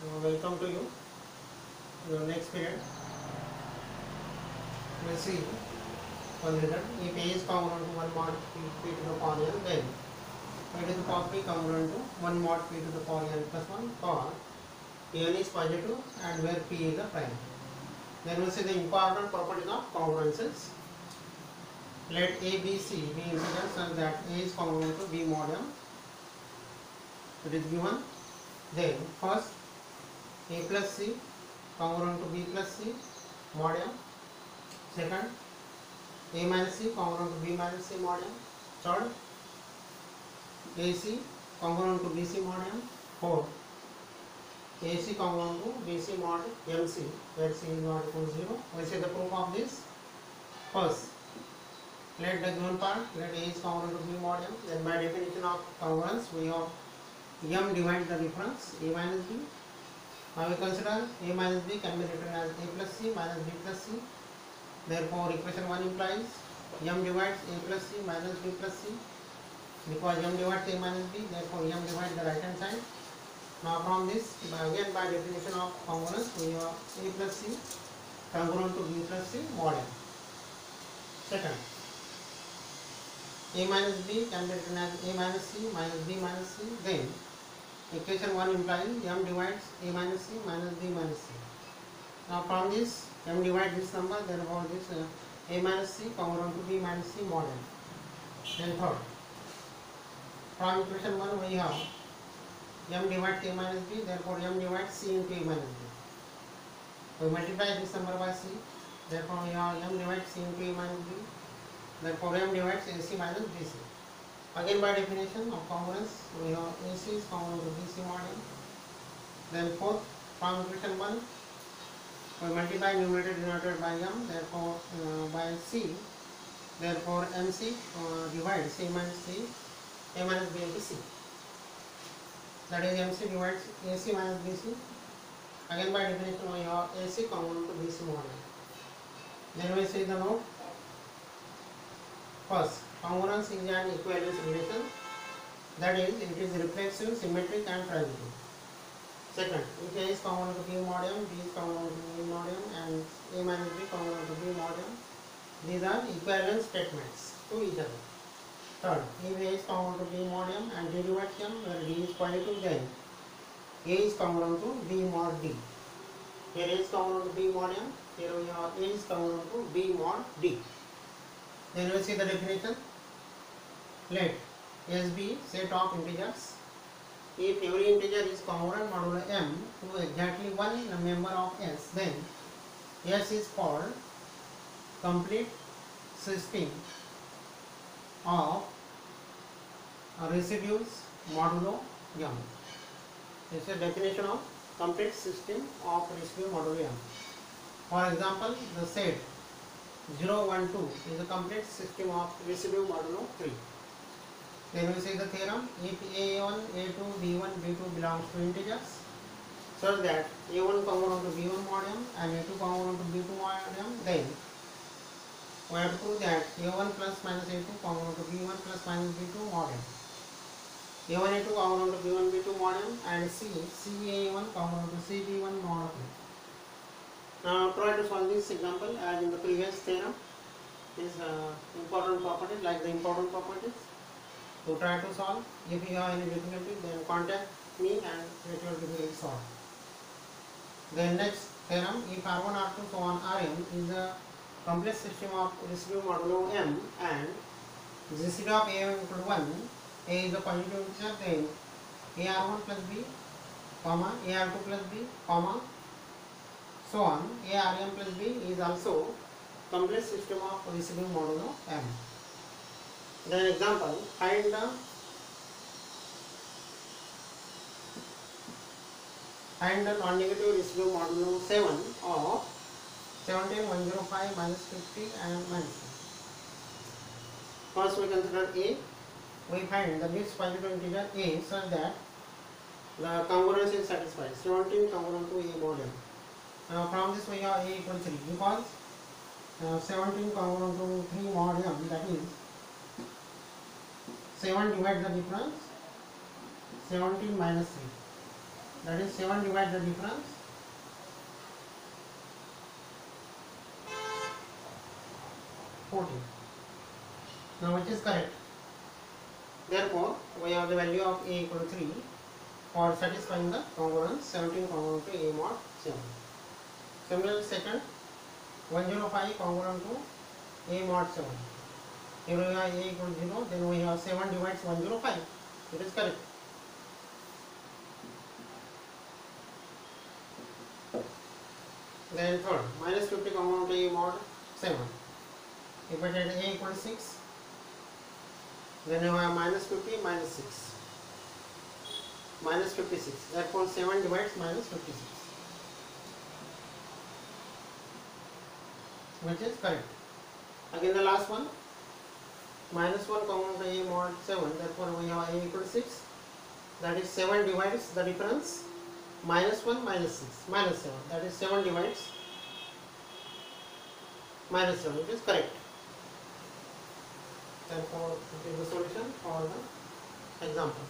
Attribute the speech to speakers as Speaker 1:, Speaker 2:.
Speaker 1: Welcome to you. Your next period. We'll see one result. If A is congruent to 1 mod p to the power n, then A to the power p congruent to 1 mod p to the power n plus 1 for n is positive and where p is a prime. Then we'll see the important properties of congruences. Let A, B, C be integers such that A is congruent to B mod m. It is given. Then first A plus C congruent to B plus C mod m. Second, A minus C congruent to B minus C mod m. Third, AC congruent to BC mod m. Fourth, AC congruent to BC mod MC where C is not equal to 0. We see the proof of this. First, let the given part, let A is congruent to B mod m. Then by definition of congruence, we have m divide the difference A minus B. Now we consider A minus B can be written as A plus C minus B plus C. Therefore, equation 1 implies m divides A plus C minus B plus C. Because m divides A minus B, therefore m divides the right hand side. Now from this, again by definition of congruence, we have A plus C congruent to B plus C mod m. Second, A minus B can be written as A minus C minus B minus C. Then equation 1 implies m divides A minus C minus B minus C. Now from this, m divides this number, therefore this A minus C congruent to B minus C mod m. Then third, from equation 1 we have m divides A minus B, therefore m divides C into A minus B. We multiply this number by C, therefore we have m divides C into A minus B, therefore m divides AC minus BC. Again by definition of congruence, we have AC is congruent to BC mod m. Then fourth, from equation 1, we multiply numerator denominator by m, therefore by C, therefore MC divides A minus C, A minus B into C. That is MC divides AC minus BC. Again by definition we have AC congruent to BC mod m. Then we see the note. First, congruence is an equivalence relation, that is, it is reflexive, symmetric and transitive. Second, if A is congruent to B mod m, B is congruent to B mod m and A minus B congruent to B mod m, these are equivalence statements to each other. Third, if A is congruent to B mod m and D divides m where D is positive, then A is congruent to B mod D. Here A is congruent to B mod m, here we have A is congruent to B mod D. Then we will see the definition. Let S be set of integers. If every integer is congruent modulo m to exactly one member of S, then S is called complete system of residues modulo m. This is a definition of complete system of residue modulo m. For example, the set 0, 1, 2 is a complete system of residue modulo 3. Then we say the theorem, if A1, A2, B1, B2 belongs to integers, such that A1 congruent to B1 mod m and A2 congruent to B2 mod m, then we have to prove that A1 plus minus A2 congruent to B1 plus minus B2 mod m. A1, A2 congruent to B1, B2 mod m and C, CA1 congruent to CB1 mod m. Now try to solve this example as in the previous theorem. These important properties, like the important properties. To try to solve. If you have any difficulty, then contact me and it will be solved. Then next theorem, if R1, R2, so on Rn is a complex system of residue modulo m and GCD of A equal to 1, A is a positive integer, then AR1 plus B, comma, AR2 plus B, comma, so on, ARm plus B is also complex system of residue modulo m. Then example, find the non-negative residue modulo 7 of 17, 105, minus 50 and minus 6. First we consider A. We find the mixed positive integer A such that the congruence is satisfied. 17 congruent to A mod m. From this we have A equal to 3 because 17 congruent to 3 mod m, that is 7 divides the difference, 17 minus 3. that is 7 divide the difference, 14. Now which is correct? Therefore, we have the value of A equal to 3 for satisfying the congruence 17 congruent to A mod 7. Similarly, second, 105 congruent to A mod 7. Here we have A equal to 0, then we have 7 divides 105. It is correct. Then third, minus 50 congruent to A mod 7. If I take A equal to 6, then you have minus 50 minus 6. Minus 56. Therefore, 7 divides minus 56. Which is correct. Again the last one. Minus 1 congruent to A mod 7. Therefore, we have A equal to 6. That is 7 divides the difference. Minus 1 minus 6. Minus 7. That is 7 divides minus 7. Which is correct. Therefore, it is the solution for the example.